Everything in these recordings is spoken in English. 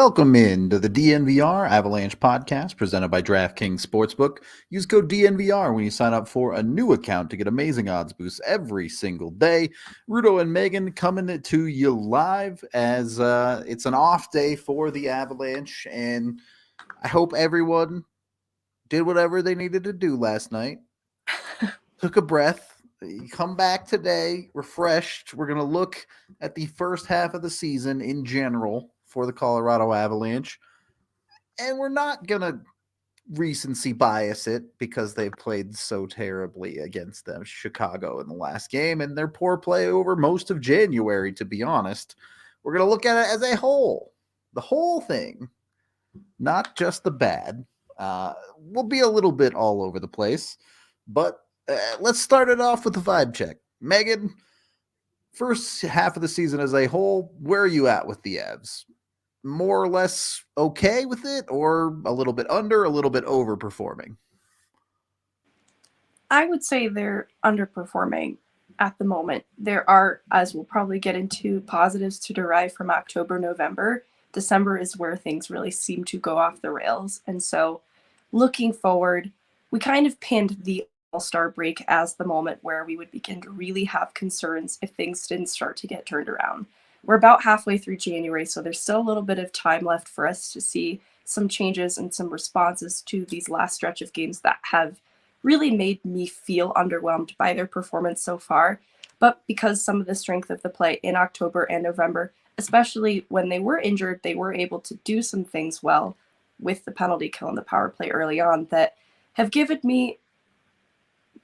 Welcome into the DNVR Avalanche podcast presented by DraftKings Sportsbook. Use code DNVR when you sign up for a new account to get amazing odds boosts every single day. Rudolph and Meghan coming to you live as it's an off day for the Avalanche, and I hope everyone did whatever they needed to do last night. Took a breath. You come back today refreshed. We're going to look at the first half of the season in general for the Colorado Avalanche. And we're not going to recency bias it because they played so terribly against them, Chicago, in the last game and their poor play over most of January, to be honest. We're going to look at it as a whole, the whole thing, not just the bad. We'll be a little bit all over the place, but let's start it off with the vibe check. Meghan, first half of the season as a whole, where are you at with the Avs? More or less okay with it, or a little bit under, a little bit overperforming? I would say they're underperforming at the moment. There are, as we'll probably get into, positives to derive from October, November. December is where things really seem to go off the rails. And so looking forward, we kind of pinned the All-Star break as the moment where we would begin to really have concerns if things didn't start to get turned around. We're about halfway through January, so there's still a little bit of time left for us to see some changes and some responses to these last stretch of games that have really made me feel underwhelmed by their performance so far. But because some of the strength of the play in October and November, especially when they were injured, they were able to do some things well with the penalty kill and the power play early on that have given me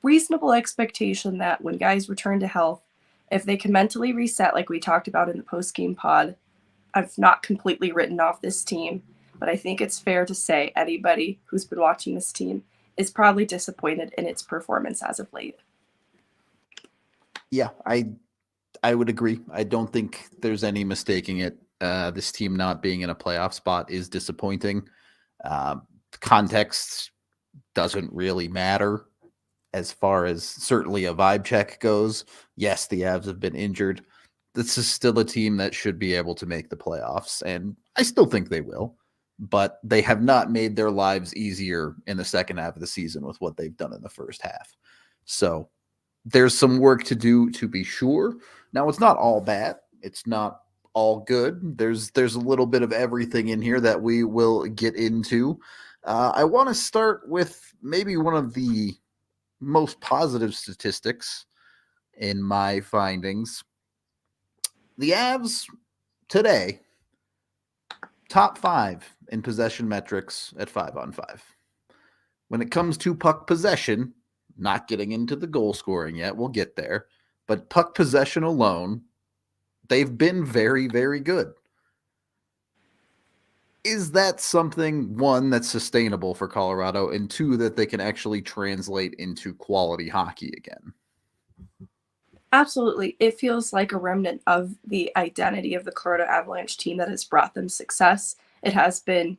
reasonable expectation that when guys return to health, if they can mentally reset, like we talked about in the post-game pod, I've not completely written off this team, but I think it's fair to say anybody who's been watching this team is probably disappointed in its performance as of late. Yeah, I would agree. I don't think there's any mistaking it. This team not being in a playoff spot is disappointing. Context doesn't really matter as far as certainly a vibe check goes. Yes, the Avs have been injured. This is still a team that should be able to make the playoffs, and I still think they will, but they have not made their lives easier in the second half of the season with what they've done in the first half. So there's some work to do, to be sure. Now, it's not all bad. It's not all good. There's a little bit of everything in here that we will get into. I want to start with maybe one of the most positive statistics in my findings. The Avs today, top 5 in possession metrics at 5-on-5. When it comes to puck possession, not getting into the goal scoring yet, we'll get there, but puck possession alone, they've been very, very good. Is that something, one, that's sustainable for Colorado, and two, that they can actually translate into quality hockey again? Absolutely. It feels like a remnant of the identity of the Colorado Avalanche team that has brought them success. It has been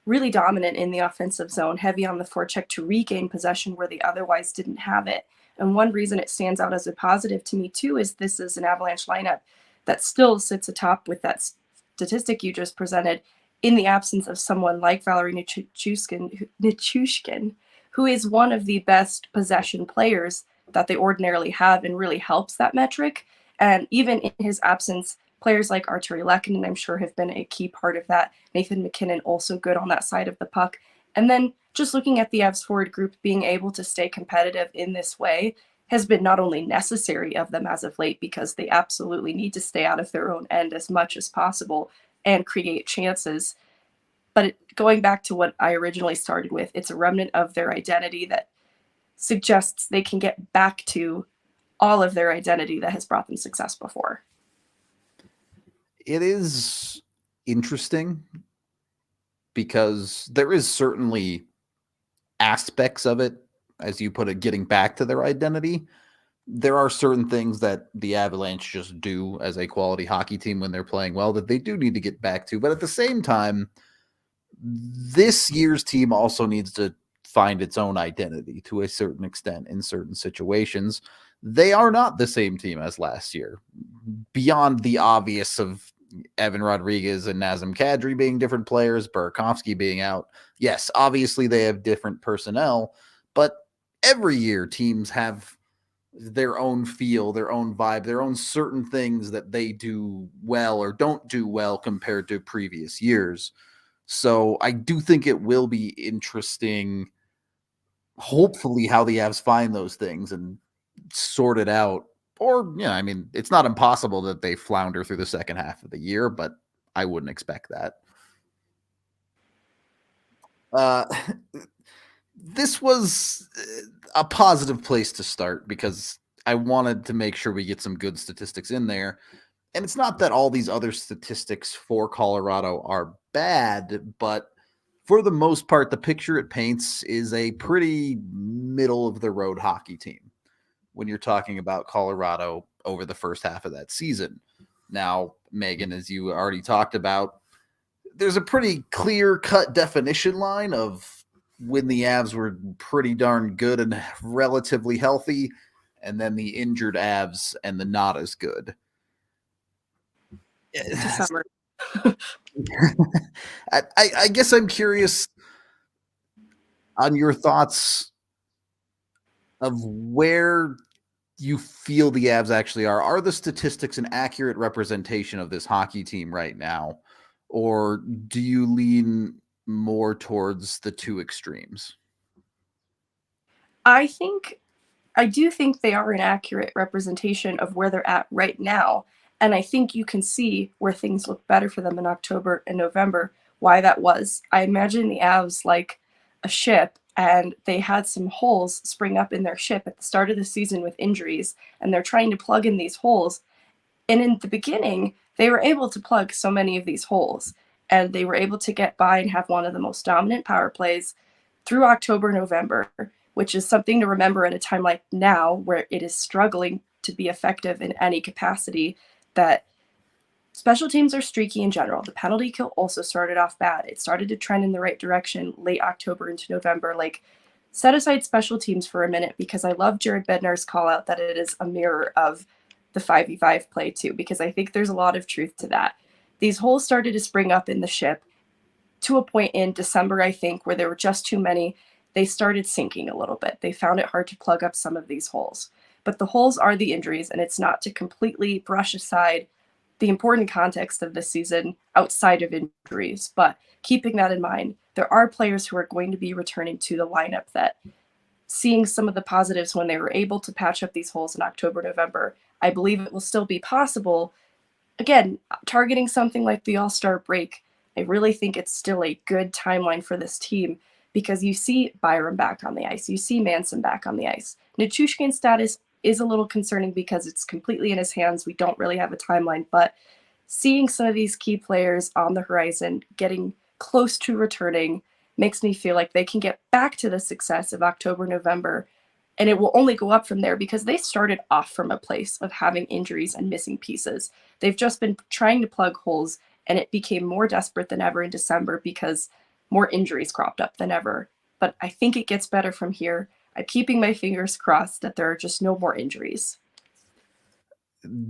really dominant in the offensive zone, heavy on the forecheck to regain possession where they otherwise didn't have it. And one reason it stands out as a positive to me, too, is this is an Avalanche lineup that still sits atop with that statistic you just presented in the absence of someone like Valerie Nichushkin, who is one of the best possession players that they ordinarily have and really helps that metric. And even in his absence, players like Arturi Lehkonen, I'm sure, have been a key part of that. Nathan MacKinnon also good on that side of the puck. And then just looking at the Avs forward group being able to stay competitive in this way has been not only necessary of them as of late, because they absolutely need to stay out of their own end as much as possible and create chances. But going back to what I originally started with, it's a remnant of their identity that suggests they can get back to all of their identity that has brought them success before. It is interesting because there is certainly aspects of it, as you put it, getting back to their identity. There are certain things that the Avalanche just do as a quality hockey team when they're playing well that they do need to get back to. But at the same time, this year's team also needs to find its own identity to a certain extent in certain situations. They are not the same team as last year, beyond the obvious of, Evan Rodriguez and Nazem Kadri being different players, Burakovsky being out. Yes, obviously they have different personnel, but every year teams have their own feel, their own vibe, their own certain things that they do well or don't do well compared to previous years. So I do think it will be interesting, hopefully, how the Avs find those things and sort it out. Or, I mean, it's not impossible that they flounder through the second half of the year, but I wouldn't expect that. This was a positive place to start because I wanted to make sure we get some good statistics in there. And it's not that all these other statistics for Colorado are bad, but for the most part, the picture it paints is a pretty middle of the road hockey team when you're talking about Colorado over the first half of that season. Now, Meghan, as you already talked about, there's a pretty clear cut definition line of when the Avs were pretty darn good and relatively healthy, and then the injured Avs and the not as good. December. I guess I'm curious on your thoughts of where you feel the Avs actually are. Are the statistics an accurate representation of this hockey team right now? Or do you lean more towards the two extremes? I do think they are an accurate representation of where they're at right now. And I think you can see where things look better for them in October and November, why that was. I imagine the Avs like a ship, and they had some holes spring up in their ship at the start of the season with injuries, and they're trying to plug in these holes. And in the beginning, they were able to plug so many of these holes, and they were able to get by and have one of the most dominant power plays through October, November, which is something to remember at a time like now where it is struggling to be effective in any capacity, that special teams are streaky in general. The penalty kill also started off bad. It started to trend in the right direction late October into November. Like, set aside special teams for a minute, because I love Jared Bednar's call out that it is a mirror of the 5v5 play too, because I think there's a lot of truth to that. These holes started to spring up in the ship to a point in December, I think, where there were just too many. They started sinking a little bit. They found it hard to plug up some of these holes. But the holes are the injuries, and it's not to completely brush aside the important context of this season outside of injuries. But keeping that in mind, there are players who are going to be returning to the lineup that, seeing some of the positives when they were able to patch up these holes in October, November, I believe it will still be possible. Again, targeting something like the All-Star break, I really think it's still a good timeline for this team, because you see Byram back on the ice. You see Manson back on the ice. Nichushkin's status is a little concerning because it's completely in his hands. We don't really have a timeline, but seeing some of these key players on the horizon getting close to returning makes me feel like they can get back to the success of October, November, and it will only go up from there because they started off from a place of having injuries and missing pieces. They've just been trying to plug holes, and it became more desperate than ever in December because more injuries cropped up than ever. But I think it gets better from here. I'm keeping my fingers crossed that there are just no more injuries.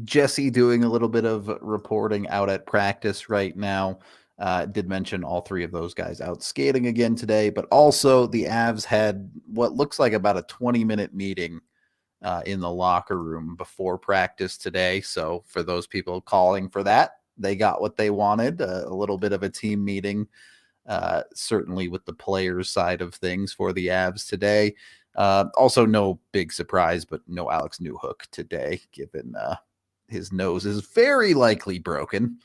Jesse doing a little bit of reporting out at practice right now. Did mention all three of those guys out skating again today, but also the Avs had what looks like about a 20-minute meeting in the locker room before practice today. So for those people calling for that, they got what they wanted, a little bit of a team meeting, certainly with the players side of things for the Avs today. Also, no big surprise, but no Alex Newhook today, given his nose is very likely broken.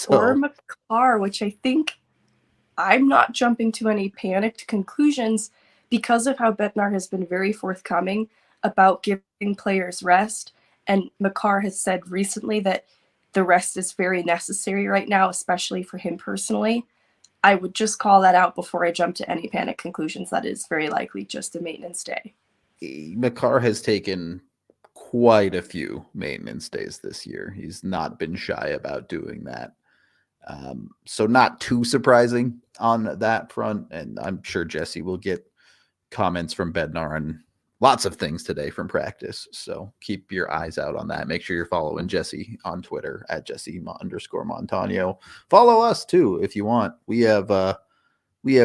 Or Makar, which I think, I'm not jumping to any panicked conclusions because of how Bednar has been very forthcoming about giving players rest. And Makar has said recently that the rest is very necessary right now, especially for him personally. I would just call that out before I jump to any panic conclusions. That is very likely just a maintenance day. Makar has taken quite a few maintenance days this year. He's not been shy about doing that. So not too surprising on that front. And I'm sure Jesse will get comments from Bednar on lots of things today from practice. So keep your eyes out on that. Make sure you're following Jesse on Twitter at Jesse_Montano. Follow us too if you want. We have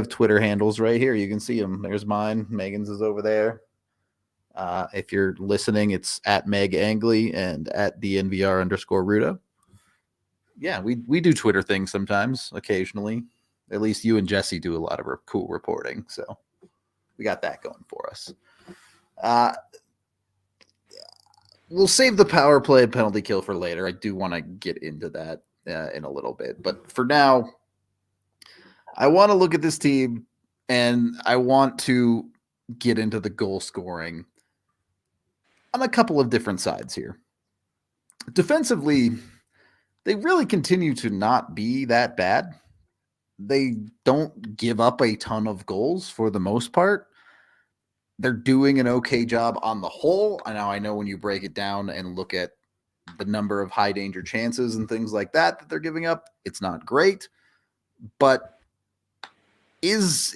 Twitter handles right here. You can see them. There's mine. Megan's is over there. If you're listening, it's at Meg Angley and at DNVR_Ruda. Yeah, we do Twitter things sometimes, occasionally. At least you and Jesse do a lot of cool reporting. So we got that going for us. We'll save the power play penalty kill for later. I do want to get into that in a little bit. But for now, I want to look at this team and I want to get into the goal scoring on a couple of different sides here. Defensively, they really continue to not be that bad. They don't give up a ton of goals for the most part. They're doing an okay job on the whole. Now, I know when you break it down and look at the number of high danger chances and things like that they're giving up, it's not great. But is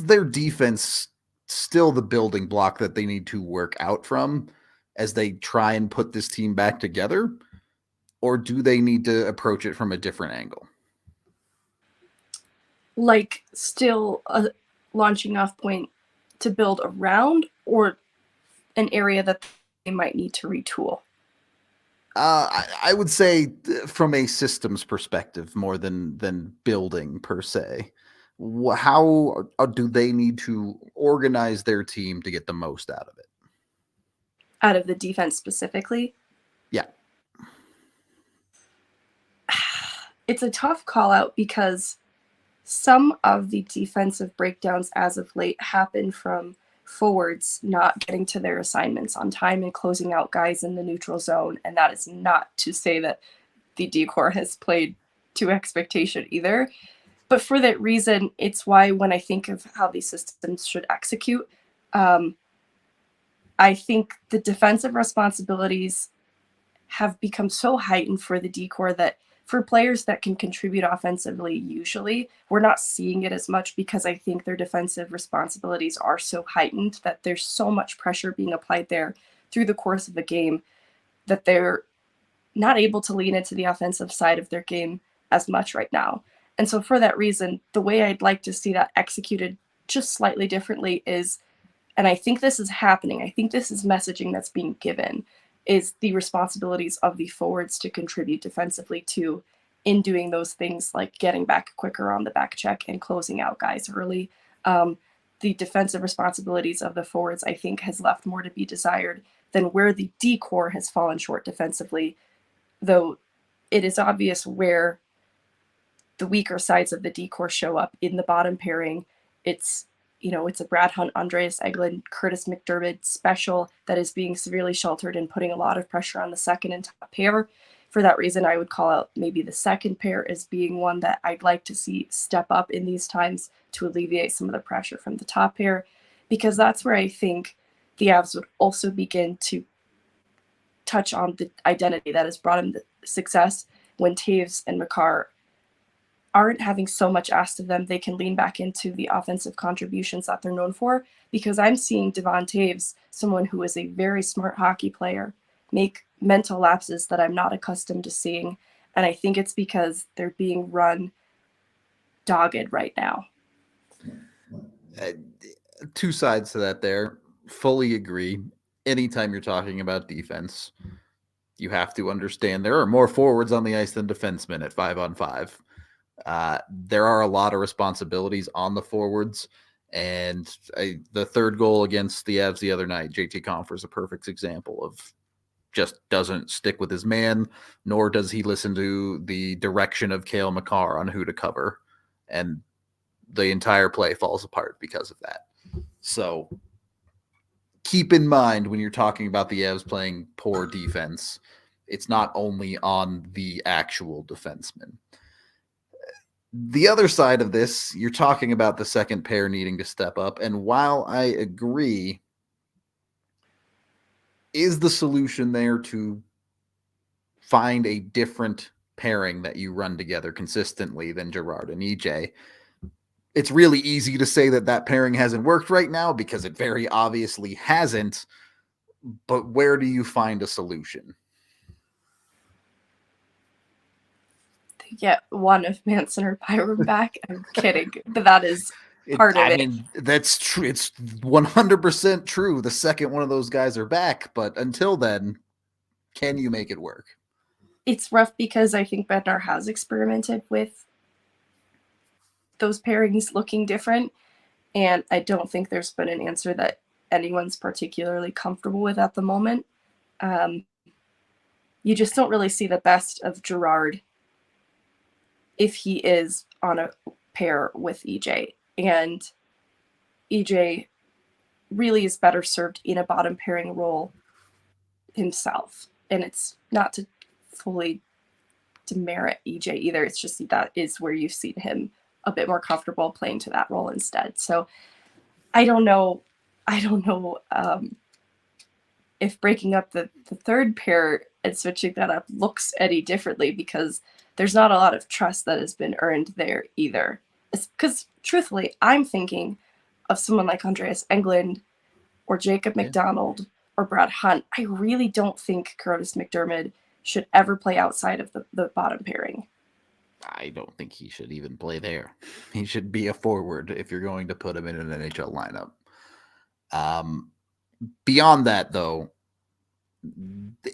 their defense still the building block that they need to work out from as they try and put this team back together? Or do they need to approach it from a different angle? Like still a launching off point to build around, or an area that they might need to retool? I would say from a systems perspective more than building per se. How do they need to organize their team to get the most out of it? Out of the defense specifically? Yeah. It's a tough call out because some of the defensive breakdowns as of late happen from forwards not getting to their assignments on time and closing out guys in the neutral zone. And that is not to say that the decor has played to expectation either. But for that reason, it's why when I think of how these systems should execute, I think the defensive responsibilities have become so heightened for the decor that for players that can contribute offensively, usually we're not seeing it as much because I think their defensive responsibilities are so heightened that there's so much pressure being applied there through the course of the game that they're not able to lean into the offensive side of their game as much right now. And so for that reason, the way I'd like to see that executed just slightly differently is, and I think this is happening, I think this is messaging that's being given, is the responsibilities of the forwards to contribute defensively too, in doing those things like getting back quicker on the back check and closing out guys early. The defensive responsibilities of the forwards, I think, has left more to be desired than where the decor has fallen short defensively, though it is obvious where the weaker sides of the decor show up in the bottom pairing. It's a Brad Hunt, Andreas Eglin, Curtis McDermott special that is being severely sheltered and putting a lot of pressure on the second and top pair. For that reason, I would call out maybe the second pair as being one that I'd like to see step up in these times to alleviate some of the pressure from the top pair, because that's where I think the Avs would also begin to touch on the identity that has brought them the success when Taves and Makar aren't having so much asked of them. They can lean back into the offensive contributions that they're known for, because I'm seeing Devon Taves, someone who is a very smart hockey player, make mental lapses that I'm not accustomed to seeing. And I think it's because they're being run dogged right now. Two sides to that there. Fully agree. Anytime you're talking about defense, you have to understand there are more forwards on the ice than defensemen at 5-on-5. There are a lot of responsibilities on the forwards, and the third goal against the Avs the other night, JT Compher is a perfect example of just doesn't stick with his man, nor does he listen to the direction of Cale Makar on who to cover, and the entire play falls apart because of that. So keep in mind when you're talking about the Avs playing poor defense, it's not only on the actual defenseman. The other side of this, you're talking about the second pair needing to step up. And while I agree, is the solution there to find a different pairing that you run together consistently than Gerard and EJ? it's really easy to say that pairing hasn't worked right now because it very obviously hasn't. But where do you find a solution? To get one of Manson or Byram back. I'm kidding, but that is part of it. That's true. It's 100% true. The second one of those guys are back, but until then, can you make it work? It's rough because I think Bednar has experimented with those pairings looking different, and I don't think there's been an answer that anyone's particularly comfortable with at the moment. You just don't really see the best of Gerard if he is on a pair with EJ. And EJ really is better served in a bottom pairing role himself. And it's not to fully demerit EJ either. It's just that is where you've seen him a bit more comfortable playing to that role instead. So I don't know if breaking up the third pair and switching that up looks any differently, because there's not a lot of trust that has been earned there either. Because truthfully, I'm thinking of someone like Andreas Englund or Jacob McDonald or Brad Hunt. I really don't think Curtis McDermott should ever play outside of the bottom pairing. I don't think he should even play there. He should be a forward if you're going to put him in an NHL lineup. Beyond that, though,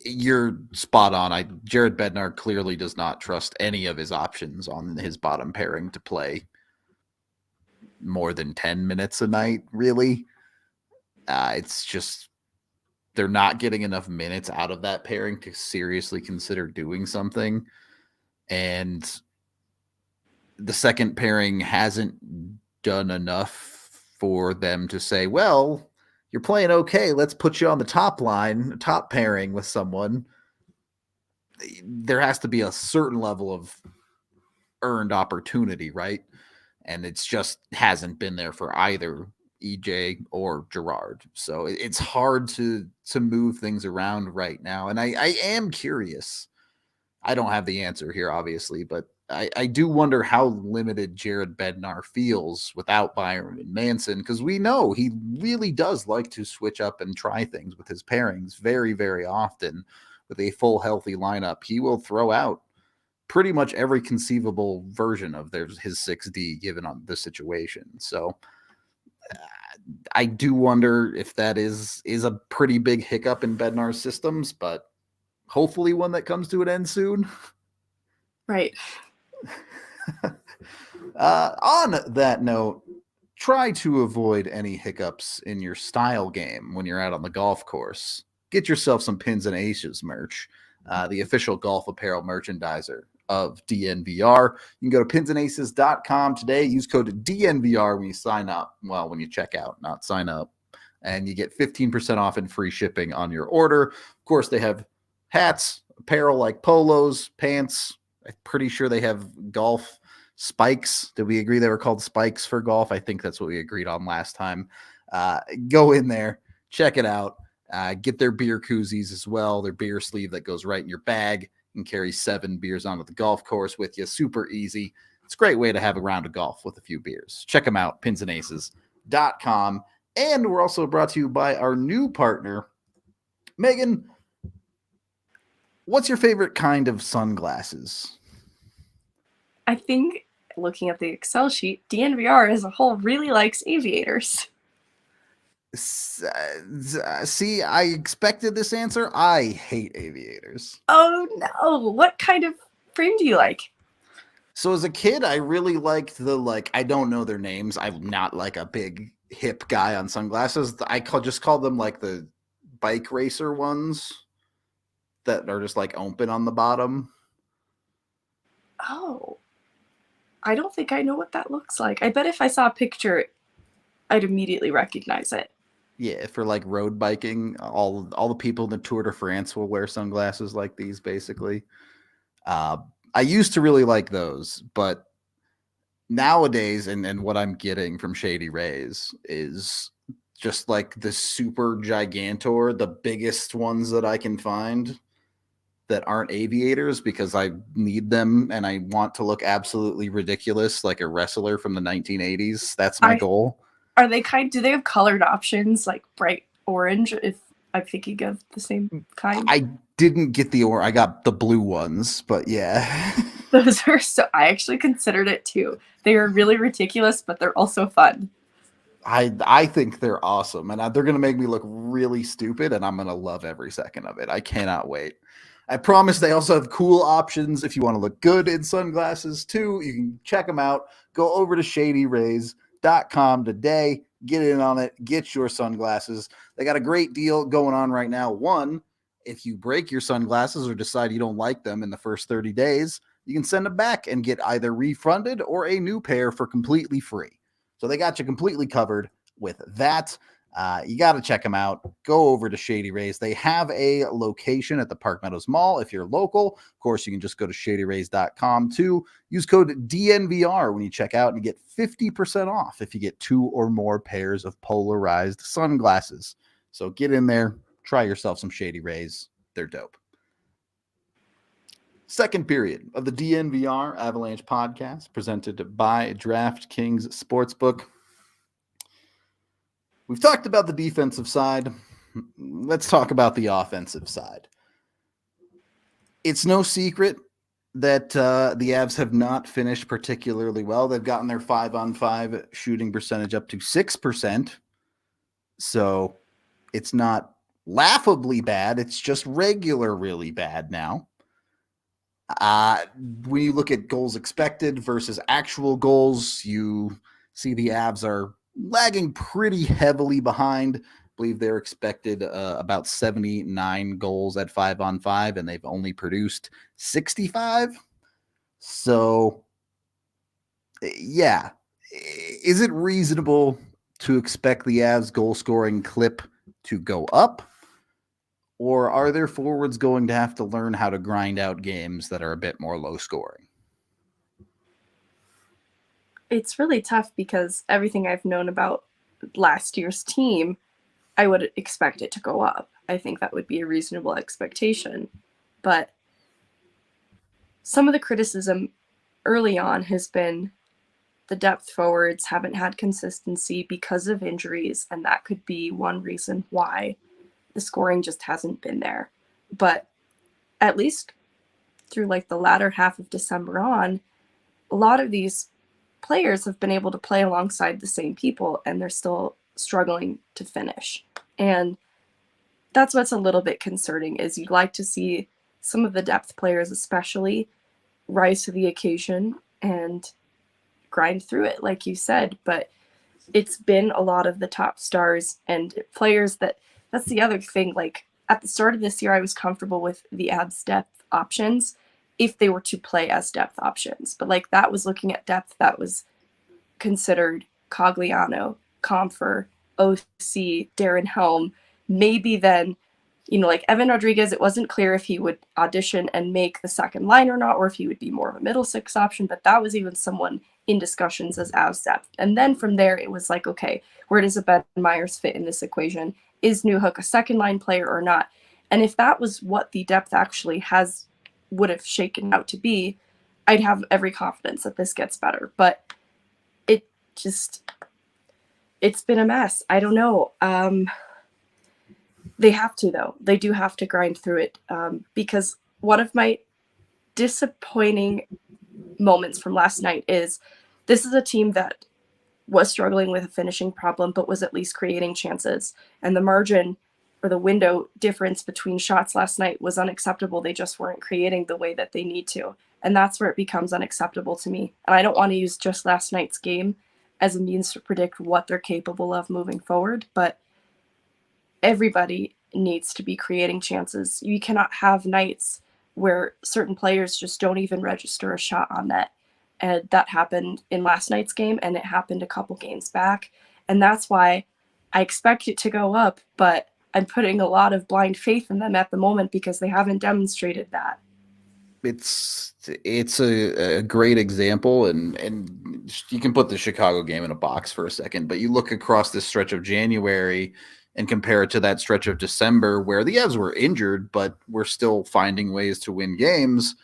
you're spot on. Jared Bednar clearly does not trust any of his options on his bottom pairing to play more than 10 minutes a night, really. It's just they're not getting enough minutes out of that pairing to seriously consider doing something. And the second pairing hasn't done enough for them to say, well, you're playing okay, let's put you on the top line, top pairing with someone. There has to be a certain level of earned opportunity, right? And it's just hasn't been there for either EJ or Gerard. So it's hard to move things around right now. And I am curious. I don't have the answer here, obviously, but I do wonder how limited Jared Bednar feels without Byram and Manson, because we know he really does like to switch up and try things with his pairings very, very often. With a full healthy lineup, he will throw out pretty much every conceivable version of his 6D given on the situation. So I do wonder if that is a pretty big hiccup in Bednar's systems, but hopefully one that comes to an end soon. Right. On that note, try to avoid any hiccups in your style game when you're out on the golf course. Get yourself some Pins and Aces merch, the official golf apparel merchandiser of DNVR. You can go to pinsandaces.com today. Use code DNVR when you sign up. Well, when you check out, not sign up. And you get 15% off and free shipping on your order. Of course, they have hats, apparel like polos, pants. I'm pretty sure they have golf spikes. Did we agree they were called spikes for golf? I think that's what we agreed on last time. Go in there, check it out. Get their beer koozies as well, their beer sleeve that goes right in your bag. You can carry 7 beers onto the golf course with you. Super easy. It's a great way to have a round of golf with a few beers. Check them out, pinsandaces.com. And we're also brought to you by our new partner, Meghan. What's your favorite kind of sunglasses? I think, looking at the Excel sheet, DNVR as a whole really likes aviators. See, I expected this answer. I hate aviators. Oh no! What kind of frame do you like? So as a kid, I really liked I don't know their names. I'm not like a big hip guy on sunglasses. Just call them like the bike racer ones that are just like open on the bottom. Oh, I don't think I know what that looks like. I bet if I saw a picture, I'd immediately recognize it. Yeah, for like road biking, all the people in the Tour de France will wear sunglasses like these, basically. I used to really like those, but nowadays, and what I'm getting from Shady Rays is just like the super gigantor, the biggest ones that I can find. that aren't aviators because I need them and I want to look absolutely ridiculous like a wrestler from the 1980s. That's my goal. Are they do they have colored options like bright orange, if I'm thinking of the same kind? I didn't get I got the blue ones, but yeah. Those are I actually considered it too. They are really ridiculous, but they're also fun. I think they're awesome, and they're going to make me look really stupid, and I'm going to love every second of it. I cannot wait. I promise they also have cool options if you want to look good in sunglasses too. You can check them out. Go over to shadyrays.com today. Get in on it. Get your sunglasses. They got a great deal going on right now. One, if you break your sunglasses or decide you don't like them in the first 30 days, you can send them back and get either refunded or a new pair for completely free. So they got you completely covered with that. You got to check them out. Go over to Shady Rays. They have a location at the Park Meadows Mall if you're local. Of course, you can just go to shadyrays.com too. Use code DNVR when you check out and get 50% off if you get 2 or more pairs of polarized sunglasses. So get in there, try yourself some Shady Rays. They're dope. Second period of the DNVR Avalanche podcast presented by DraftKings Sportsbook. We've talked about the defensive side. Let's talk about the offensive side. It's no secret that the Avs have not finished particularly well. They've gotten their 5-on-5 shooting percentage up to 6%. So it's not laughably bad. It's just regular really bad now. When you look at goals expected versus actual goals, you see the Avs are lagging pretty heavily behind. I believe they're expected about 79 goals at 5-on-5, and they've only produced 65. So, yeah. Is it reasonable to expect the Avs goal scoring clip to go up? Or are their forwards going to have to learn how to grind out games that are a bit more low scoring? It's really tough because everything I've known about last year's team, I would expect it to go up. I think that would be a reasonable expectation. But some of the criticism early on has been the depth forwards haven't had consistency because of injuries, and that could be one reason why the scoring just hasn't been there. But at least through like the latter half of December on, a lot of these players have been able to play alongside the same people, and they're still struggling to finish. And that's what's a little bit concerning, is you'd like to see some of the depth players especially rise to the occasion and grind through it, like you said. But it's been a lot of the top stars and players that's the other thing. Like at the start of this year, I was comfortable with the Avs depth options if they were to play as depth options. But like that was looking at depth that was considered Cogliano, Comfer, OC, Darren Helm. Maybe then, like Evan Rodriguez, it wasn't clear if he would audition and make the second line or not, or if he would be more of a middle six option. But that was even someone in discussions as Avs depth. And then from there, it was like, okay, where does a Ben Myers fit in this equation? Is Newhook a second line player or not? And if that was what the depth actually would have shaken out to be, I'd have every confidence that this gets better. But it's been a mess. I don't know. They have to, though. They do have to grind through it, because one of my disappointing moments from last night is this is a team that was struggling with a finishing problem, but was at least creating chances. And the margin or the window difference between shots last night was unacceptable. They just weren't creating the way that they need to. And that's where it becomes unacceptable to me. And I don't want to use just last night's game as a means to predict what they're capable of moving forward, but everybody needs to be creating chances. You cannot have nights where certain players just don't even register a shot on net. And that happened in last night's game, and it happened a couple games back. And that's why I expect it to go up, but I'm putting a lot of blind faith in them at the moment because they haven't demonstrated that. It's a great example, and you can put the Chicago game in a box for a second, but you look across this stretch of January and compare it to that stretch of December where the Avs were injured, but were still finding ways to win games.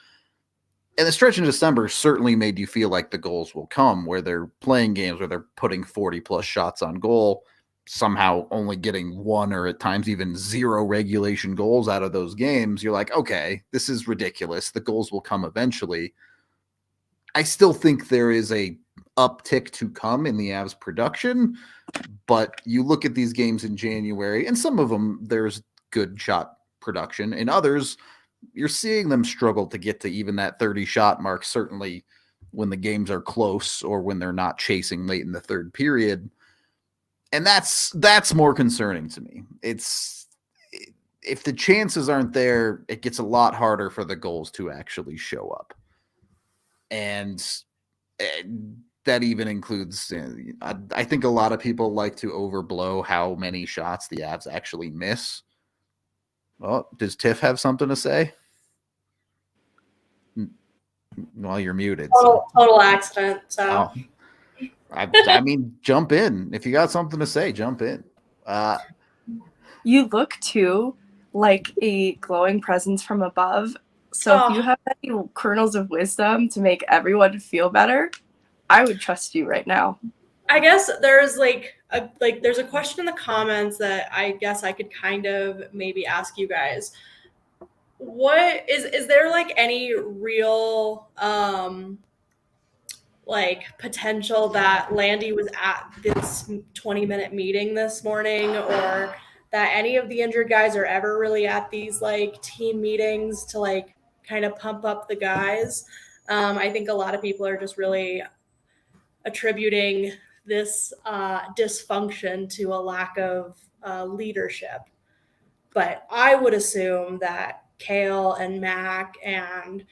And the stretch in December certainly made you feel like the goals will come, where they're playing games where they're putting 40-plus shots on goal, somehow only getting one or at times even zero regulation goals out of those games. You're like, okay, this is ridiculous. The goals will come eventually. I still think there is a uptick to come in the Avs production, but you look at these games in January, and some of them there's good shot production. In others, you're seeing them struggle to get to even that 30 shot mark, certainly when the games are close or when they're not chasing late in the third period. And that's more concerning to me. It's if the chances aren't there, it gets a lot harder for the goals to actually show up. And that even includes, I think a lot of people like to overblow how many shots the Avs actually miss. Well, does Tiff have something to say? Well, you're muted. Total accident. So, I mean, jump in. If you got something to say, jump in. You look too like a glowing presence from above. So if you have any kernels of wisdom to make everyone feel better, I would trust you right now. I guess there's there's a question in the comments that I guess I could kind of maybe ask you guys. What is there like any real potential that Landy was at this 20-minute meeting this morning, or that any of the injured guys are ever really at these like team meetings to like kind of pump up the guys? I think a lot of people are just really attributing this dysfunction to a lack of leadership. But I would assume that Kale and Mac and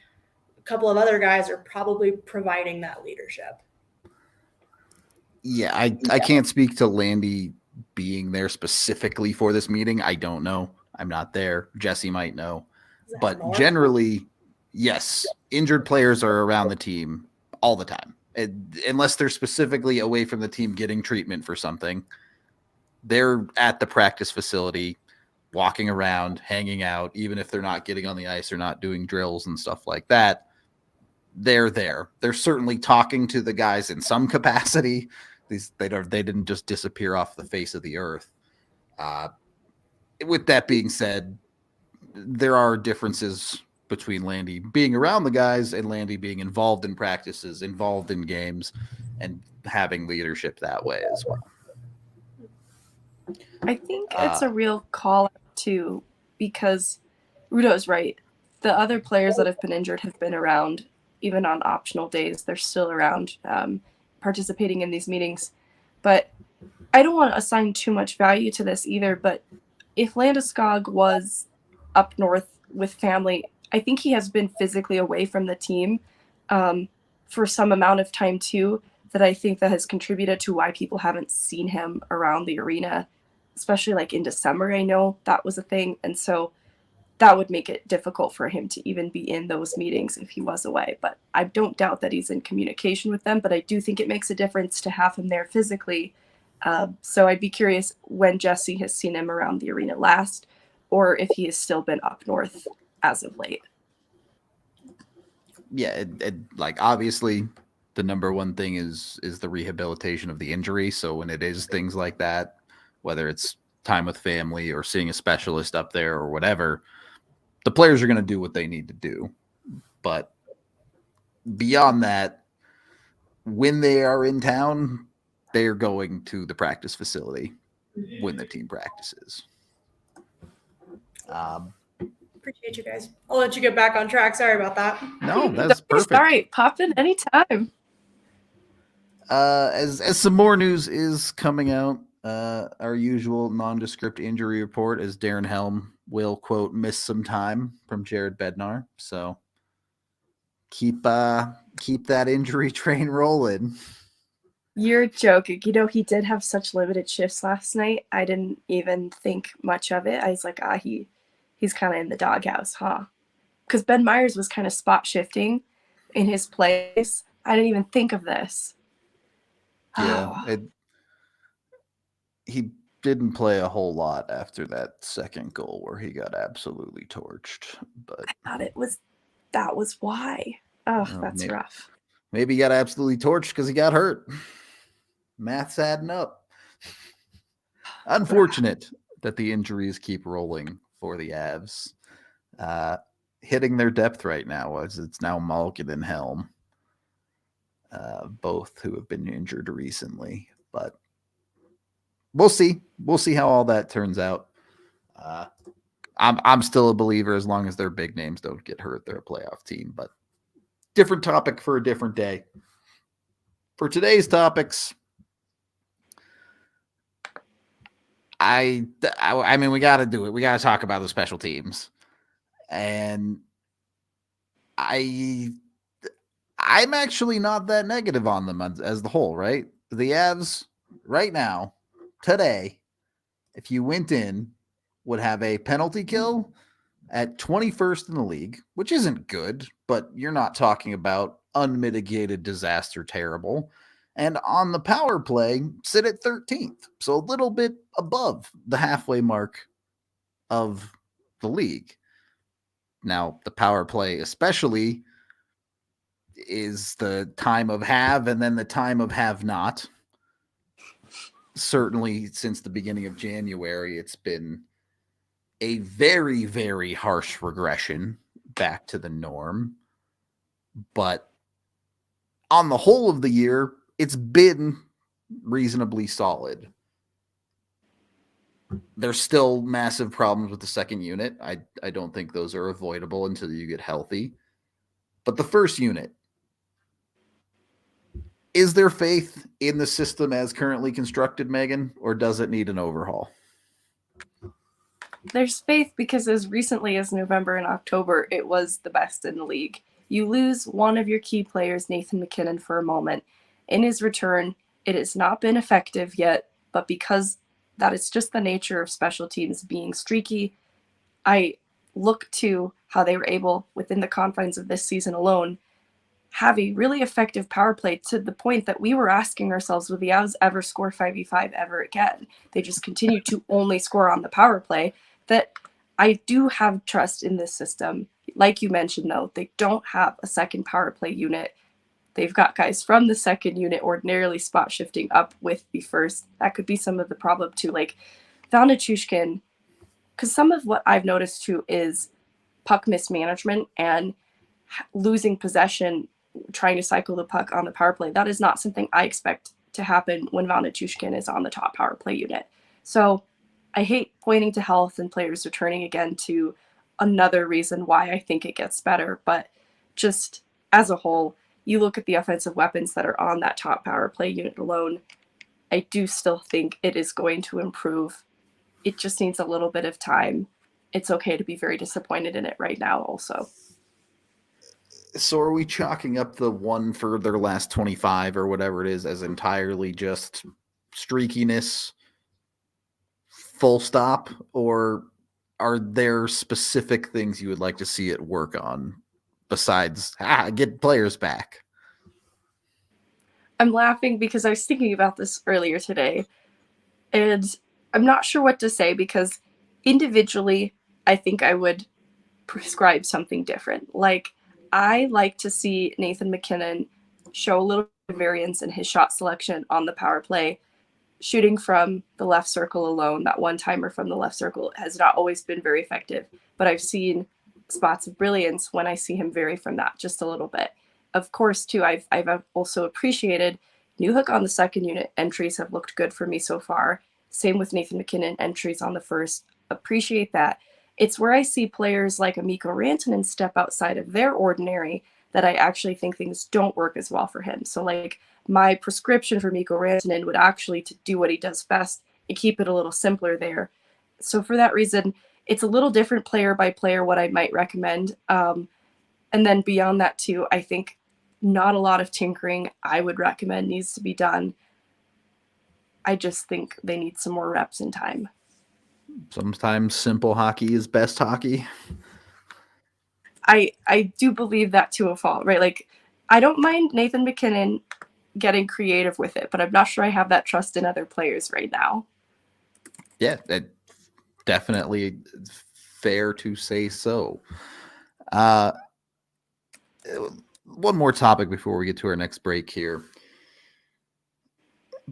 a couple of other guys are probably providing that leadership. Yeah, I can't speak to Landy being there specifically for this meeting. I don't know. I'm not there. Jesse might know. But generally, yes, injured players are around the team all the time. Unless they're specifically away from the team getting treatment for something, they're at the practice facility, walking around, hanging out, even if they're not getting on the ice or not doing drills and stuff like that. They're there. They're certainly talking to the guys in some capacity. They didn't just disappear off the face of the earth. With that being said, there are differences between Landy being around the guys and Landy being involved in practices, involved in games, and having leadership that way as well. I think it's a real call out too, because Rudo's right. The other players that have been injured have been around, even on optional days. They're still around, participating in these meetings. But I don't want to assign too much value to this either. But if Landeskog was up north with family, I think he has been physically away from the team for some amount of time too, that I think that has contributed to why people haven't seen him around the arena, especially like in December. I know that was a thing. And so that would make it difficult for him to even be in those meetings if he was away. But I don't doubt that he's in communication with them, but I do think it makes a difference to have him there physically. So I'd be curious when Jesse has seen him around the arena last, or if he has still been up north as of late. Yeah, like obviously the number one thing is the rehabilitation of the injury. So when it is things like that, whether it's time with family or seeing a specialist up there or whatever, the players are going to do what they need to do. But beyond that, when they are in town, they're going to the practice facility when the team practices. Appreciate you guys. I'll let you get back on track. Sorry about that. No, that's perfect. All right, pop in anytime. As some more news is coming out, our usual nondescript injury report as Darren Helm will, quote, miss some time from Jared Bednar. So keep that injury train rolling. You're joking. You know, he did have such limited shifts last night. I didn't even think much of it. I was like, he's kind of in the doghouse, huh? Because Ben Myers was kind of spot shifting in his place. I didn't even think of this. Yeah, didn't play a whole lot after that second goal where he got absolutely torched. But I thought that was why. Oh, well, that's rough. maybe he got absolutely torched because he got hurt. Math's adding up. Unfortunate that the injuries keep rolling for the Avs. Hitting their depth right now as it's now Malkin and Helm. Both who have been injured recently. But we'll see. We'll see how all that turns out. I'm still a believer as long as their big names don't get hurt, they're a playoff team. But different topic for a different day. For today's topics, I mean, we got to do it. We got to talk about the special teams. And I'm actually not that negative on them as the whole, right? The Avs right now, today, if you went in, would have a penalty kill at 21st in the league, which isn't good, but you're not talking about unmitigated disaster terrible. And on the power play, sit at 13th. So a little bit above the halfway mark of the league. Now, the power play especially is the time of have and then the time of have not. Certainly since the beginning of January, it's been a very, very harsh regression back to the norm. But on the whole of the year, it's been reasonably solid. There's still massive problems with the second unit. I don't think those are avoidable until you get healthy. But the first unit, is there faith in the system as currently constructed, Meghan, or does it need an overhaul? There's faith because as recently as November and October, it was the best in the league. You lose one of your key players, Nathan MacKinnon, for a moment. In his return, it has not been effective yet, but because that is just the nature of special teams being streaky, I look to how they were able, within the confines of this season alone, have a really effective power play to the point that we were asking ourselves, will the Avs ever score 5v5 ever again? They just continue to only score on the power play. That I do have trust in this system. Like you mentioned, though, they don't have a second power play unit. They've got guys from the second unit ordinarily spot shifting up with the first. That could be some of the problem too. Like Valnichushkin, because some of what I've noticed too is puck mismanagement and losing possession, trying to cycle the puck on the power play. That is not something I expect to happen when Valnichushkin is on the top power play unit. So I hate pointing to health and players returning again to another reason why I think it gets better. But just as a whole, you look at the offensive weapons that are on that top power play unit alone, I do still think it is going to improve. It just needs a little bit of time. It's okay to be very disappointed in it right now also. So are we chalking up the one for their last 25 or whatever it is as entirely just streakiness, full stop? Or are there specific things you would like to see it work on besides get players back? I'm laughing because I was thinking about this earlier today, and I'm not sure what to say because individually, I think I would prescribe something different. Like, I like to see Nathan MacKinnon show a little bit of variance in his shot selection on the power play. Shooting from the left circle alone, that one-timer from the left circle has not always been very effective, but I've seen spots of brilliance when I see him vary from that just a little bit. Of course, too, I've also appreciated Newhook on the second unit entries have looked good for me so far. Same with Nathan MacKinnon entries on the first. Appreciate that. It's where I see players like Mikko Rantanen step outside of their ordinary that I actually think things don't work as well for him. So like my prescription for Mikko Rantanen would actually to do what he does best and keep it a little simpler there. So for that reason, it's a little different player by player what I might recommend. And then beyond that too, I think not a lot of tinkering I would recommend needs to be done. I just think they need some more reps and time. Sometimes simple hockey is best hockey. I do believe that to a fault, right? Like, I don't mind Nathan MacKinnon getting creative with it, but I'm not sure I have that trust in other players right now. Yeah, that definitely fair to say so. One more topic before we get to our next break here.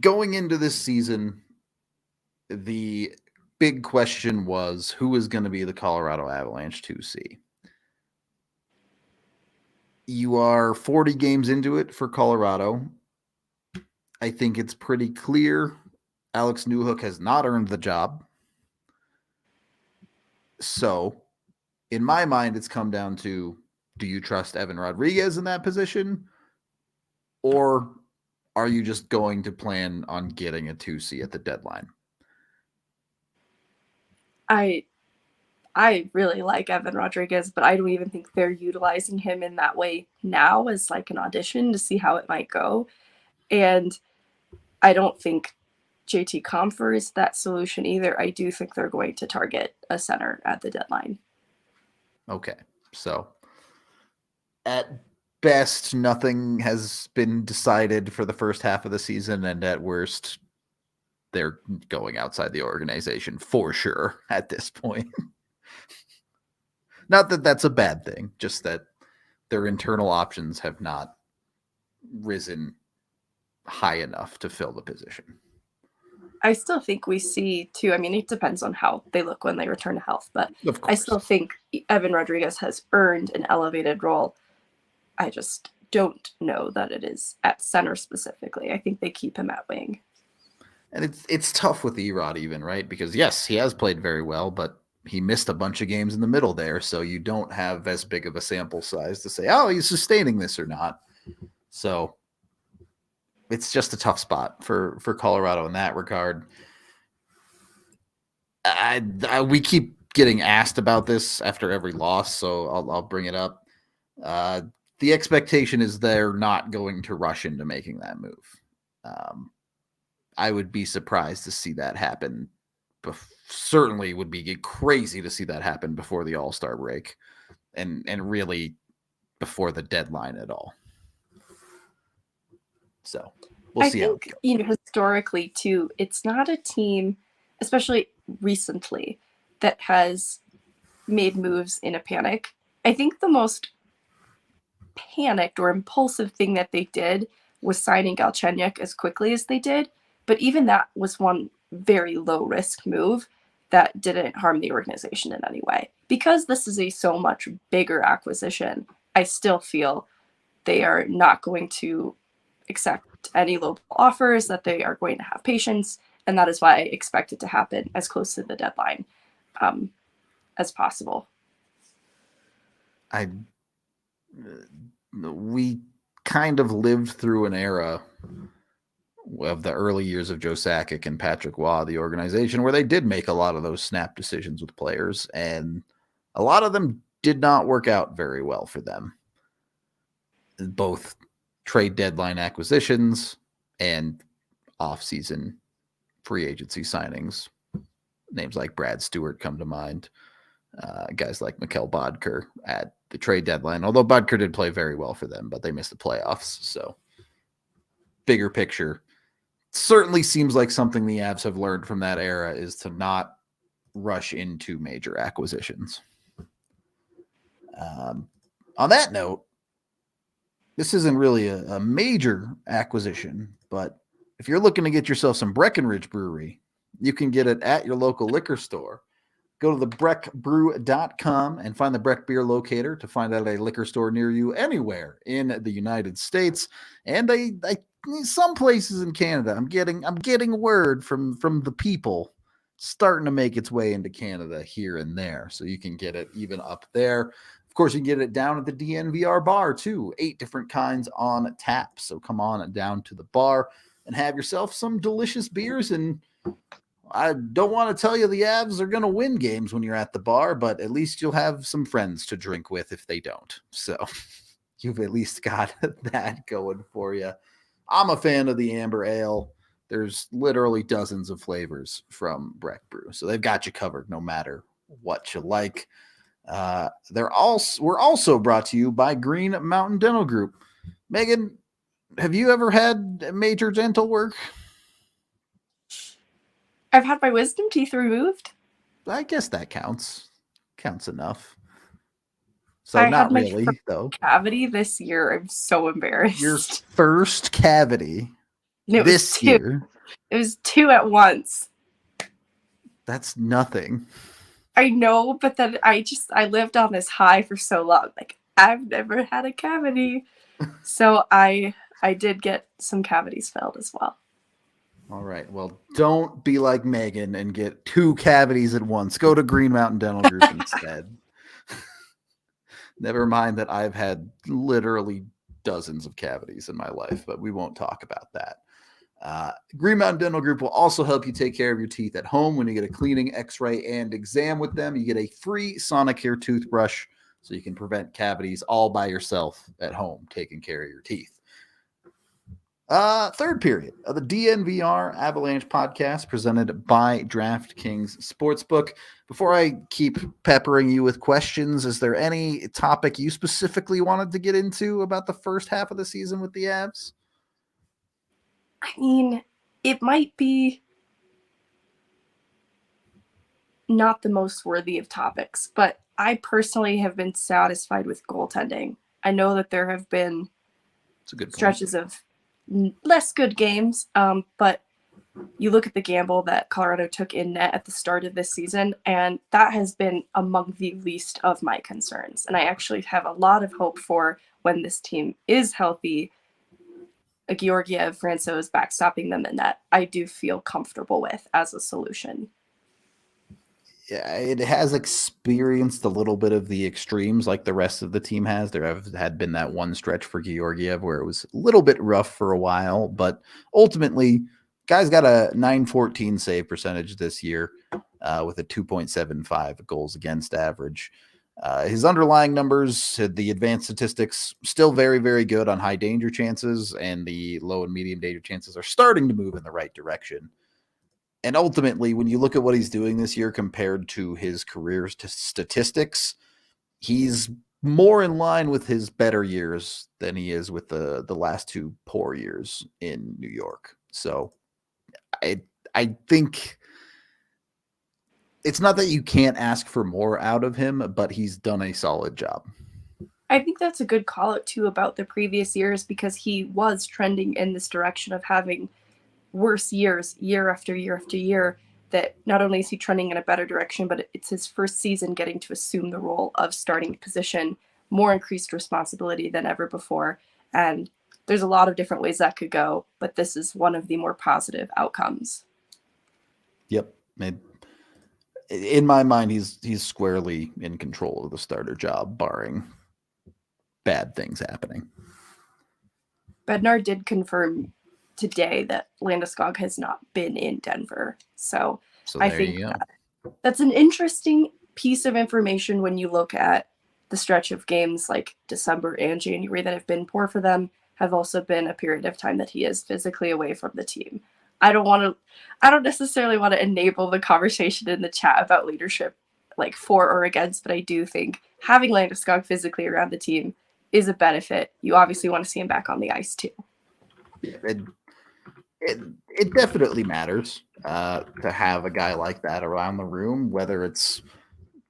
Going into this season, the big question was who is going to be the Colorado Avalanche 2C. You are 40 games into it for Colorado. I think it's pretty clear Alex Newhook has not earned the job. So, in my mind, it's come down to, do you trust Evan Rodriguez in that position? Or are you just going to plan on getting a 2C at the deadline? I really like Evan Rodriguez, but I don't even think they're utilizing him in that way now as like an audition to see how it might go. And I don't think JT Compher is that solution either. I do think they're going to target a center at the deadline. Okay. So at best, nothing has been decided for the first half of the season, and at worst, they're going outside the organization for sure at this point. Not that that's a bad thing, just that their internal options have not risen high enough to fill the position. I still think we see too. I mean, it depends on how they look when they return to health, but Of course. I still think Evan Rodriguez has earned an elevated role. I just don't know that it is at center specifically. I think they keep him at wing. And it's tough with Erod even, right? Because yes, he has played very well, but he missed a bunch of games in the middle there, so you don't have as big of a sample size to say, oh, he's sustaining this or not. So it's just a tough spot for Colorado in that regard. We keep getting asked about this after every loss, so I'll bring it up. The expectation is they're not going to rush into making that move. I would be surprised to see that happen. Certainly would be crazy to see that happen before the All-Star break and really before the deadline at all. So we'll see. I think, historically too, it's not a team, especially recently, that has made moves in a panic. I think the most panicked or impulsive thing that they did was signing Galchenyuk as quickly as they did. But even that was one very low risk move that didn't harm the organization in any way. Because this is a so much bigger acquisition, I still feel they are not going to accept any low offers, that they are going to have patience. And that is why I expect it to happen as close to the deadline as possible. We kind of lived through an era of the early years of Joe Sakic and Patrick Waugh, the organization, where they did make a lot of those snap decisions with players, and a lot of them did not work out very well for them. Both trade deadline acquisitions and off-season free agency signings. Names like Brad Stewart come to mind. Guys like Mikhail Bodker at the trade deadline, although Bodker did play very well for them, but they missed the playoffs. So bigger picture, certainly seems like something the Avs have learned from that era is to not rush into major acquisitions. On that note, this isn't really a major acquisition, but if you're looking to get yourself some Breckenridge Brewery, you can get it at your local liquor store. Go to thebreckbrew.com and find the Breck Beer Locator to find out a liquor store near you anywhere in the United States. And some places in Canada. I'm getting word from the people starting to make its way into Canada here and there. So you can get it even up there. Of course, you can get it down at the DNVR bar too. 8 different kinds on tap. So come on down to the bar and have yourself some delicious beers. And I don't want to tell you the Avs are going to win games when you're at the bar, but at least you'll have some friends to drink with if they don't. So you've at least got that going for you. I'm a fan of the Amber Ale. There's literally dozens of flavors from Breck Brew, so they've got you covered no matter what you like. We're also brought to you by Green Mountain Dental Group. Megan, have you ever had major dental work? I've had my wisdom teeth removed. I guess that counts. Counts enough. So I not had my really, first though. cavity this year. I'm so Your embarrassed. first cavity And it was this 2. year. It was 2 at once. That's nothing. I know, but then I lived on this high for so long. Like, I've never had a cavity. So I did get some cavities filled as well. All right. Well, don't be like Meghan and get 2 cavities at once. Go to Green Mountain Dental Group instead. Never mind that I've had literally dozens of cavities in my life, but we won't talk about that. Green Mountain Dental Group will also help you take care of your teeth at home. When you get a cleaning, x-ray, and exam with them, you get a free Sonicare toothbrush so you can prevent cavities all by yourself at home, taking care of your teeth. Third period of the DNVR Avalanche podcast presented by DraftKings Sportsbook. Before I keep peppering you with questions, is there any topic you specifically wanted to get into about the first half of the season with the Avs? I mean, it might be not the most worthy of topics, but I personally have been satisfied with goaltending. I know that there have been stretches of less good games, but you look at the gamble that Colorado took in net at the start of this season, and that has been among the least of my concerns. And I actually have a lot of hope for when this team is healthy, a Georgiev, Francouz backstopping them in net, I do feel comfortable with as a solution. Yeah, it has experienced a little bit of the extremes like the rest of the team has. There had been that one stretch for Georgiev where it was a little bit rough for a while, but ultimately, guy's got a .914 save percentage this year with a 2.75 goals against average. His underlying numbers, the advanced statistics, still very, very good on high danger chances, and the low and medium danger chances are starting to move in the right direction. And ultimately, when you look at what he's doing this year compared to his career statistics, he's more in line with his better years than he is with the last 2 poor years in New York. So I think it's not that you can't ask for more out of him, but he's done a solid job. I think that's a good call out too about the previous years, because he was trending in this direction of having worse years year after year after year. That not only is he trending in a better direction, but it's his first season getting to assume the role of starting position, more increased responsibility than ever before. And there's a lot of different ways that could go, but this is one of the more positive outcomes. Yep. In my mind, he's squarely in control of the starter job, barring bad things happening. Bednar did confirm today that Landeskog has not been in Denver. So I think that's an interesting piece of information when you look at the stretch of games like December and January that have been poor for them, have also been a period of time that he is physically away from the team. I don't necessarily want to enable the conversation in the chat about leadership, like for or against, but I do think having Landeskog physically around the team is a benefit. You obviously want to see him back on the ice too. It definitely matters to have a guy like that around the room, whether it's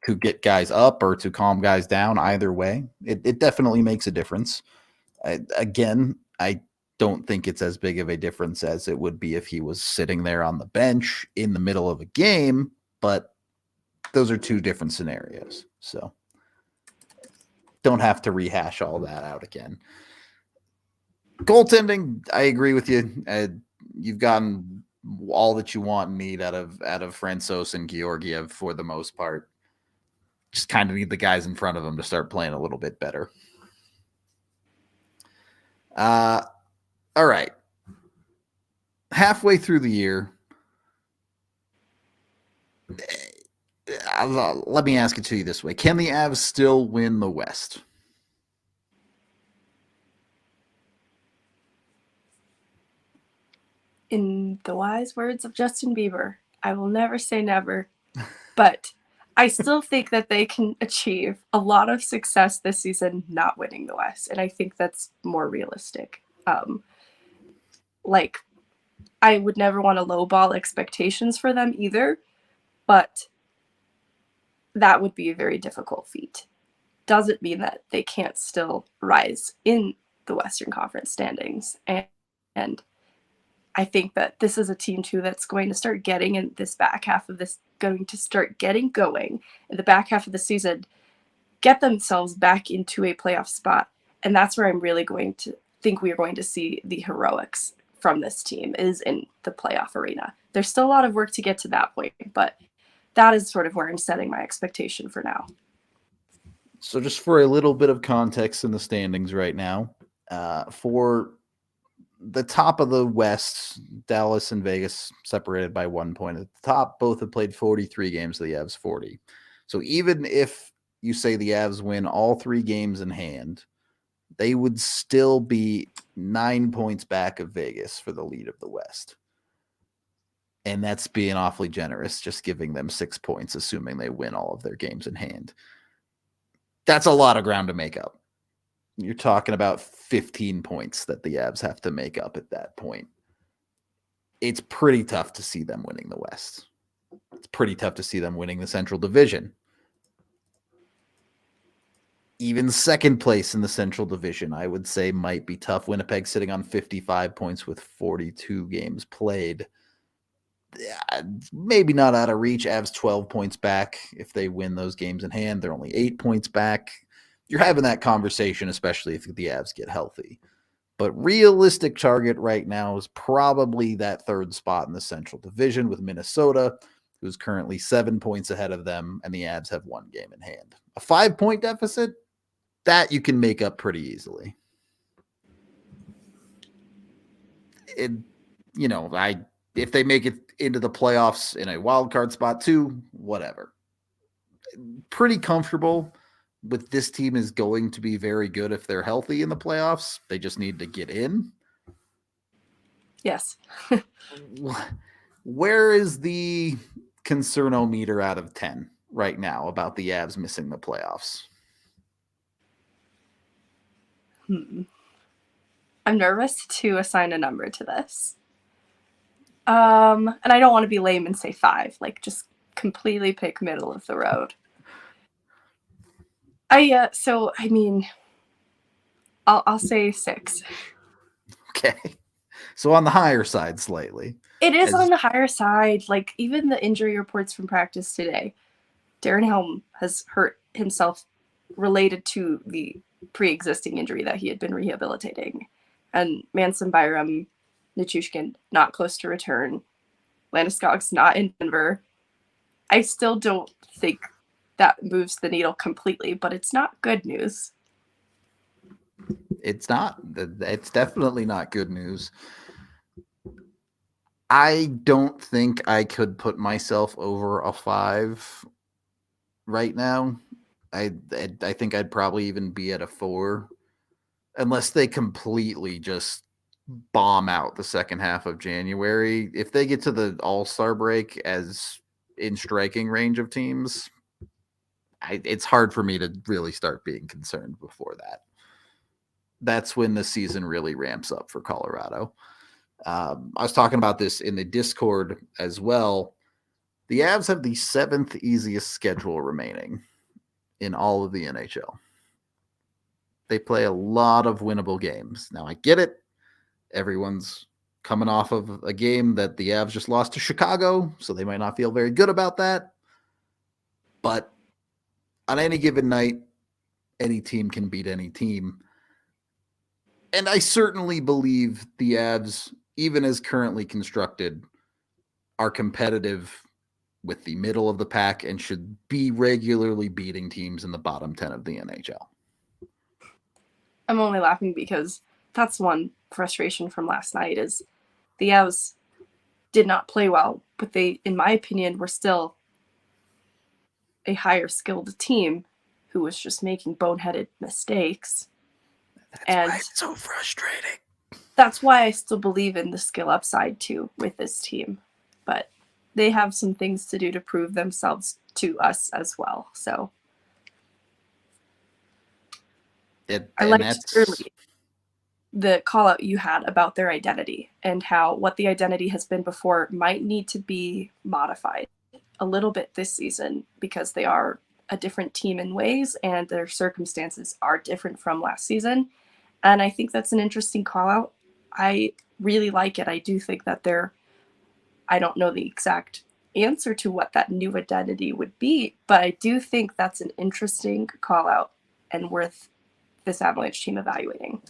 to get guys up or to calm guys down. Either way, it definitely makes a difference. I don't think it's as big of a difference as it would be if he was sitting there on the bench in the middle of a game, but those are 2 different scenarios. So don't have to rehash all that out again. Goaltending, I agree with you. You've gotten all that you want and need out of Francouz and Georgiev for the most part. Just kind of need the guys in front of them to start playing a little bit better. All right. Halfway through the year, let me ask it to you this way. Can the Avs still win the West? In the wise words of Justin Bieber, I will never say never, but I still think that they can achieve a lot of success this season not winning the West, and I think that's more realistic. Like I would never want to lowball expectations for them either, but that would be a very difficult feat. Doesn't mean that they can't still rise in the Western Conference standings. And I think that this is a team too that's going to start getting in this back half of this, going to start getting going in the back half of the season, get themselves back into a playoff spot. And that's where I'm really going to think we are going to see the heroics from this team, is in the playoff arena. There's still a lot of work to get to that point, but that is sort of where I'm setting my expectation for now. So just for a little bit of context in the standings right now, for the top of the West, Dallas and Vegas separated by 1 point at the top. Both have played 43 games, the Avs 40. So even if you say the Avs win all 3 games in hand, they would still be 9 points back of Vegas for the lead of the West. And that's being awfully generous, just giving them 6 points, assuming they win all of their games in hand. That's a lot of ground to make up. You're talking about 15 points that the Avs have to make up at that point. It's pretty tough to see them winning the West. It's pretty tough to see them winning the Central Division. Even second place in the Central Division, I would say, might be tough. Winnipeg sitting on 55 points with 42 games played. Maybe not out of reach. Avs 12 points back. If they win those games in hand, they're only 8 points back. You're having that conversation, especially if the Avs get healthy. But realistic target right now is probably that third spot in the Central Division with Minnesota, who's currently 7 points ahead of them, and the Avs have 1 game in hand. A 5-point deficit, that you can make up pretty easily. If they make it into the playoffs in a wild card spot too, whatever. Pretty comfortable with this team is going to be very good if they're healthy in the playoffs. They just need to get in. Yes. Where is the concernometer out of 10 right now about the Avs missing the playoffs? I'm nervous to assign a number to this. And I don't want to be lame and say 5, like just completely pick middle of the road. I'll say 6. Okay. So on the higher side slightly. It is on the higher side. Like even the injury reports from practice today, Darren Helm has hurt himself related to the pre-existing injury that he had been rehabilitating. And Manson, Byram, Nichushkin not close to return. Landeskog's not in Denver. I still don't think that moves the needle completely, but it's not good news. It's not. It's definitely not good news. I don't think I could put myself over a 5 right now. I think I'd probably even be at a 4 unless they completely just bomb out the second half of January. If they get to the All-Star break as in striking range of teams, it's hard for me to really start being concerned before that. That's when the season really ramps up for Colorado. I was talking about this in the Discord as well. The Avs have the 7th easiest schedule remaining in all of the NHL. They play a lot of winnable games. Now, I get it. Everyone's coming off of a game that the Avs just lost to Chicago, so they might not feel very good about that. But on any given night, any team can beat any team. And I certainly believe the Avs, even as currently constructed, are competitive with the middle of the pack and should be regularly beating teams in the bottom 10 of the NHL. I'm only laughing because that's one frustration from last night is the Avs did not play well, but they, in my opinion, were still a higher skilled team who was just making boneheaded mistakes. That's why it's so frustrating. That's why I still believe in the skill upside too with this team. But they have some things to do to prove themselves to us as well. So I liked early. the call out you had about their identity and how what the identity has been before might need to be modified a little bit this season because they are a different team in ways and their circumstances are different from last season. And I think that's an interesting call out. I really like it. I do think that I don't know the exact answer to what that new identity would be, but I do think that's an interesting call out and worth this Avalanche team evaluating.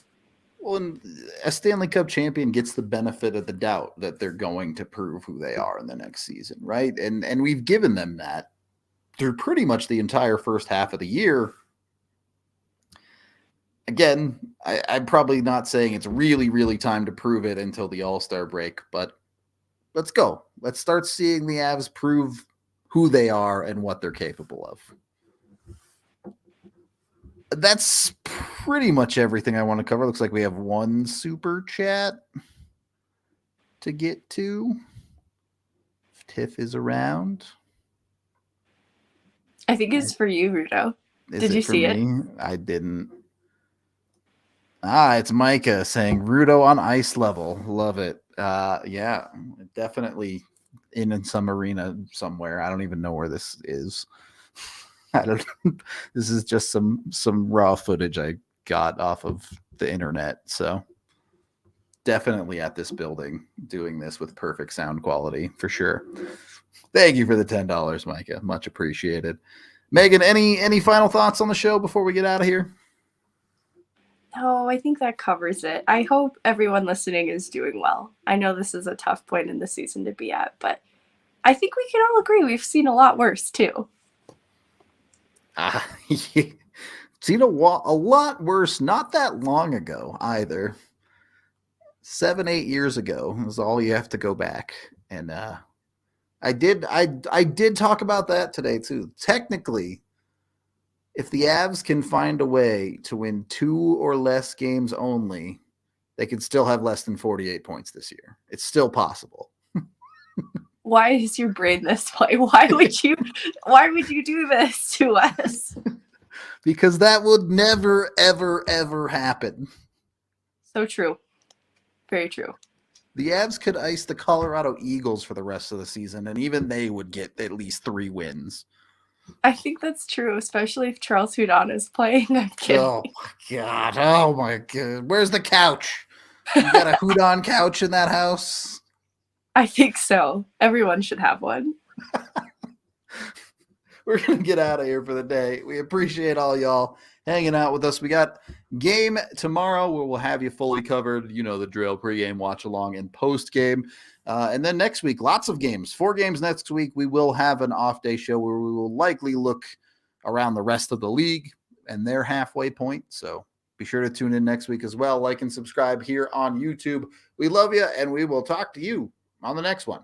Well, and a Stanley Cup champion gets the benefit of the doubt that they're going to prove who they are in the next season, right? And we've given them that through pretty much the entire first half of the year. Again, I'm probably not saying it's really, really time to prove it until the All-Star break, but let's go. Let's start seeing the Avs prove who they are and what they're capable of. That's pretty much everything I want to cover. Looks like we have one super chat to get to. If Tiff is around. I think it's for you, Rudo. Did you see it? I didn't. It's Micah saying Rudo on ice level. Love it. Yeah, definitely in some arena somewhere. I don't even know where this is. I don't. This is just some raw footage I got off of the internet. So definitely at this building doing this with perfect sound quality for sure. Thank you for the $10, Micah. Much appreciated. Megan, any final thoughts on the show before we get out of here? No, I think that covers it. I hope everyone listening is doing well. I know this is a tough point in the season to be at, but I think we can all agree we've seen a lot worse too. Seen a lot worse not that long ago either. 7-8 years ago is all you have to go back. And I did talk about that today too. Technically, if the Avs can find a way to win 2 or less games only, they could still have less than 48 points this year. It's still possible. Why is your brain this way? Why would you do this to us? Because that would never, ever, ever happen. So true. Very true. The Avs could ice the Colorado Eagles for the rest of the season, and even they would get at least 3 wins. I think that's true, especially if Charles Hudon is playing. I'm kidding. Oh, my God. Oh, my God. Where's the couch? You got a Hudon couch in that house? I think so. Everyone should have one. We're going to get out of here for the day. We appreciate all y'all hanging out with us. We got game tomorrow where we'll have you fully covered. You know the drill, pregame, watch along, and post-game. And then next week, lots of games. 4 games next week. We will have an off-day show where we will likely look around the rest of the league and their halfway point. So be sure to tune in next week as well. Like and subscribe here on YouTube. We love you, and we will talk to you on the next one.